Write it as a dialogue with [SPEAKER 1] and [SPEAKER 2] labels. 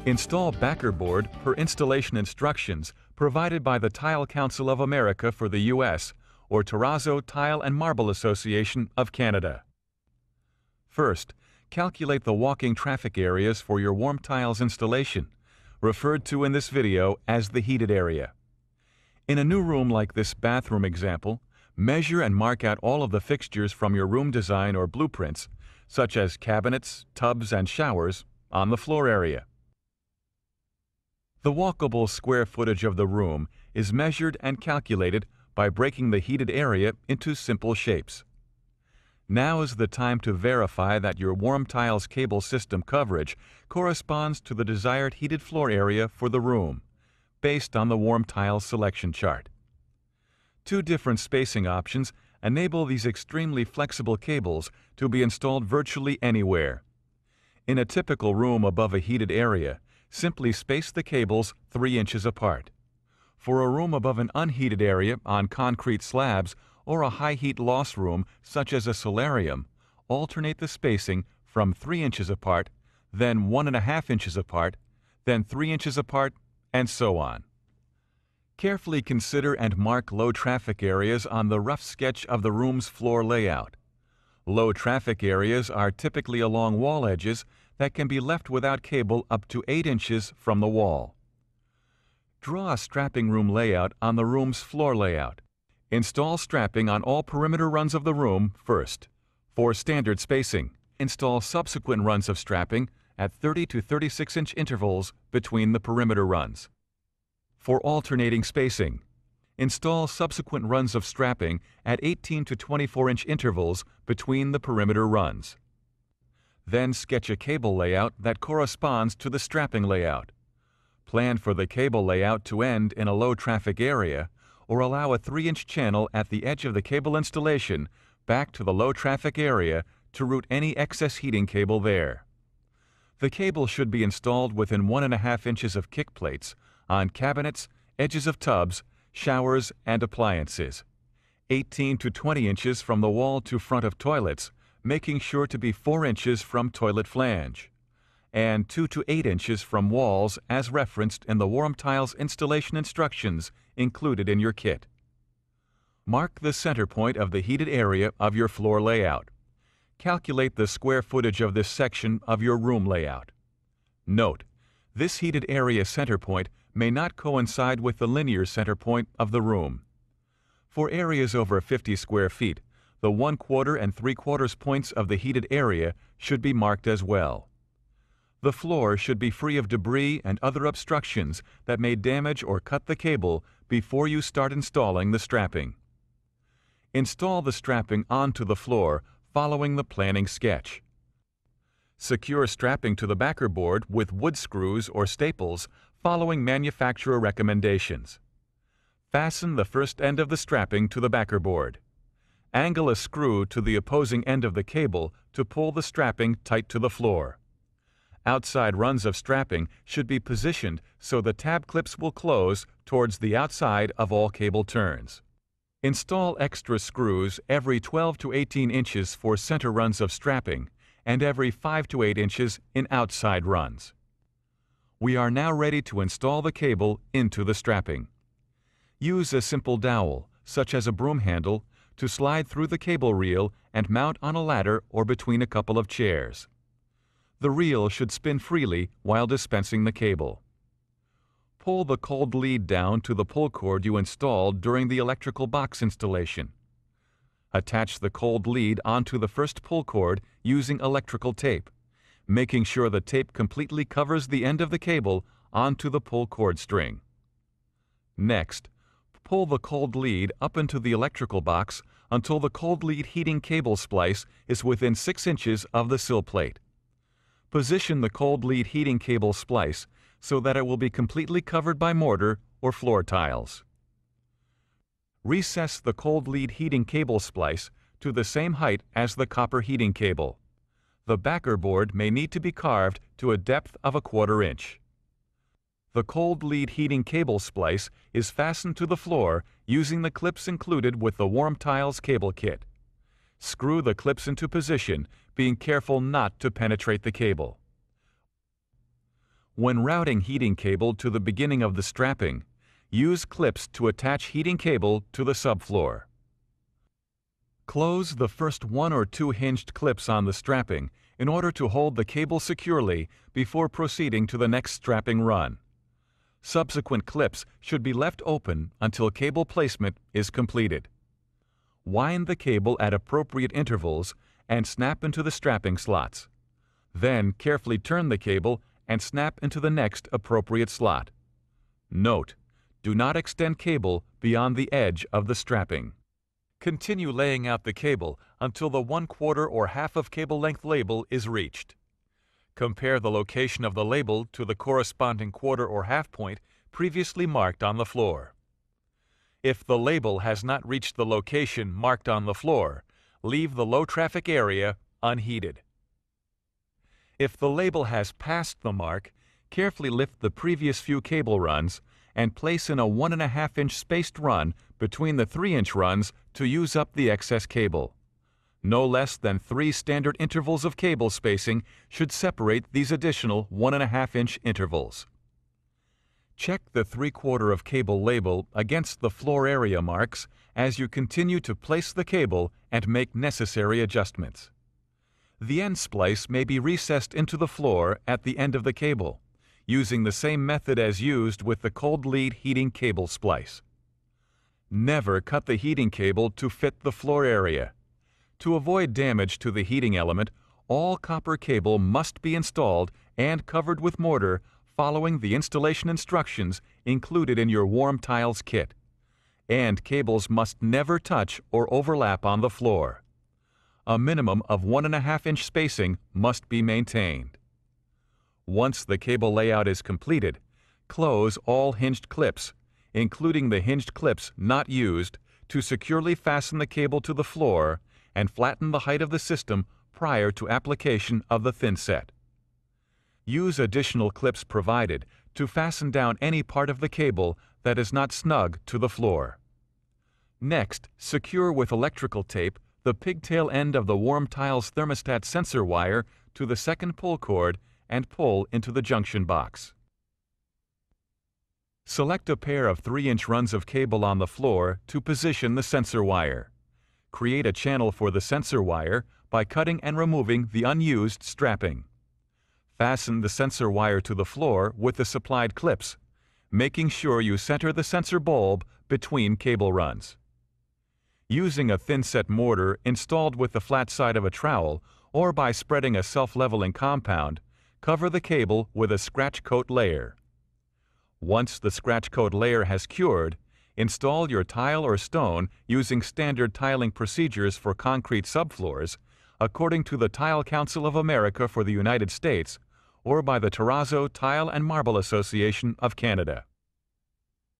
[SPEAKER 1] Install Backerboard per installation instructions provided by the Tile Council of America for the U.S. or Terrazzo Tile and Marble Association of Canada. First, calculate the walking traffic areas for your warm tiles installation, referred to in this video as the heated area. In a new room like this bathroom example, measure and mark out all of the fixtures from your room design or blueprints, such as cabinets, tubs, and showers, on the floor area. The walkable square footage of the room is measured and calculated by breaking the heated area into simple shapes. Now is the time to verify that your warm tiles cable system coverage corresponds to the desired heated floor area for the room, based on the warm tiles selection chart. Two different spacing options enable these extremely flexible cables to be installed virtually anywhere. In a typical room above a heated area, simply space the cables 3 inches apart. For a room above an unheated area on concrete slabs or a high heat loss room such as a solarium, alternate the spacing from 3 inches apart, then 1.5 inches apart, then 3 inches apart, and so on. Carefully consider and mark low traffic areas on the rough sketch of the room's floor layout. Low traffic areas are typically along wall edges that can be left without cable up to 8 inches from the wall. Draw a strapping room layout on the room's floor layout. Install strapping on all perimeter runs of the room first. For standard spacing, install subsequent runs of strapping at 30 to 36-inch intervals between the perimeter runs. For alternating spacing, install subsequent runs of strapping at 18 to 24-inch intervals between the perimeter runs. Then sketch a cable layout that corresponds to the strapping layout. Plan for the cable layout to end in a low traffic area or allow a 3-inch channel at the edge of the cable installation back to the low traffic area to route any excess heating cable there. The cable should be installed within 1.5 inches of kick plates on cabinets, edges of tubs, showers, and appliances. 18 to 20 inches from the wall to front of toilets, making sure to be 4 inches from toilet flange, and 2 to 8 inches from walls as referenced in the warm tiles installation instructions included in your kit. Mark the center point of the heated area of your floor layout. Calculate the square footage of this section of your room layout. Note, this heated area center point may not coincide with the linear center point of the room. For areas over 50 square feet, the 1/4 and 3/4 points of the heated area should be marked as well. The floor should be free of debris and other obstructions that may damage or cut the cable before you start installing the strapping. Install the strapping onto the floor following the planning sketch. Secure strapping to the Backerboard with wood screws or staples following manufacturer recommendations. Fasten the first end of the strapping to the Backerboard. Angle a screw to the opposing end of the cable to pull the strapping tight to the floor. Outside runs of strapping should be positioned so the tab clips will close towards the outside of all cable turns. Install extra screws every 12 to 18 inches for center runs of strapping and every 5 to 8 inches in outside runs. We are now ready to install the cable into the strapping. Use a simple dowel, such as a broom handle, to slide through the cable reel and mount on a ladder or between a couple of chairs. The reel should spin freely while dispensing the cable. Pull the cold lead down to the pull cord you installed during the electrical box installation. Attach the cold lead onto the first pull cord using electrical tape, making sure the tape completely covers the end of the cable onto the pull cord string. Next, pull the cold lead up into the electrical box until the cold lead heating cable splice is within 6 inches of the sill plate. Position the cold lead heating cable splice so that it will be completely covered by mortar or floor tiles. Recess the cold lead heating cable splice to the same height as the copper heating cable. The Backerboard may need to be carved to a depth of 1/4 inch. The cold lead heating cable splice is fastened to the floor using the clips included with the warm tiles cable kit. Screw the clips into position, being careful not to penetrate the cable. When routing heating cable to the beginning of the strapping, use clips to attach heating cable to the subfloor. Close the first 1 or 2 hinged clips on the strapping in order to hold the cable securely before proceeding to the next strapping run. Subsequent clips should be left open until cable placement is completed. Wind the cable at appropriate intervals and snap into the strapping slots. Then carefully turn the cable and snap into the next appropriate slot. Note: do not extend cable beyond the edge of the strapping. Continue laying out the cable until the 1/4 or half of cable length label is reached. Compare the location of the label to the corresponding 1/4 or half point previously marked on the floor. If the label has not reached the location marked on the floor, leave the low traffic area unheated. If the label has passed the mark, carefully lift the previous few cable runs and place in a 1½ inch spaced run between the 3-inch runs to use up the excess cable. No less than 3 standard intervals of cable spacing should separate these additional 1½ inch intervals. Check the 3/4 of cable label against the floor area marks as you continue to place the cable and make necessary adjustments. The end splice may be recessed into the floor at the end of the cable, using the same method as used with the cold lead heating cable splice. Never cut the heating cable to fit the floor area. To avoid damage to the heating element, all copper cable must be installed and covered with mortar following the installation instructions included in your warm tiles kit. And cables must never touch or overlap on the floor. A minimum of 1½ inch spacing must be maintained. Once the cable layout is completed, close all hinged clips, including the hinged clips not used, to securely fasten the cable to the floor and flatten the height of the system prior to application of the thin set. Use additional clips provided to fasten down any part of the cable that is not snug to the floor. Next, secure with electrical tape the pigtail end of the warm tiles thermostat sensor wire to the second pull cord and pull into the junction box. Select a pair of 3-inch runs of cable on the floor to position the sensor wire. Create a channel for the sensor wire by cutting and removing the unused strapping. Fasten the sensor wire to the floor with the supplied clips, making sure you center the sensor bulb between cable runs. Using a thin-set mortar installed with the flat side of a trowel or by spreading a self-leveling compound, cover the cable with a scratch coat layer. Once the scratch coat layer has cured, install your tile or stone using standard tiling procedures for concrete subfloors according to the Tile Council of America for the United States or by the Terrazzo Tile and Marble Association of Canada.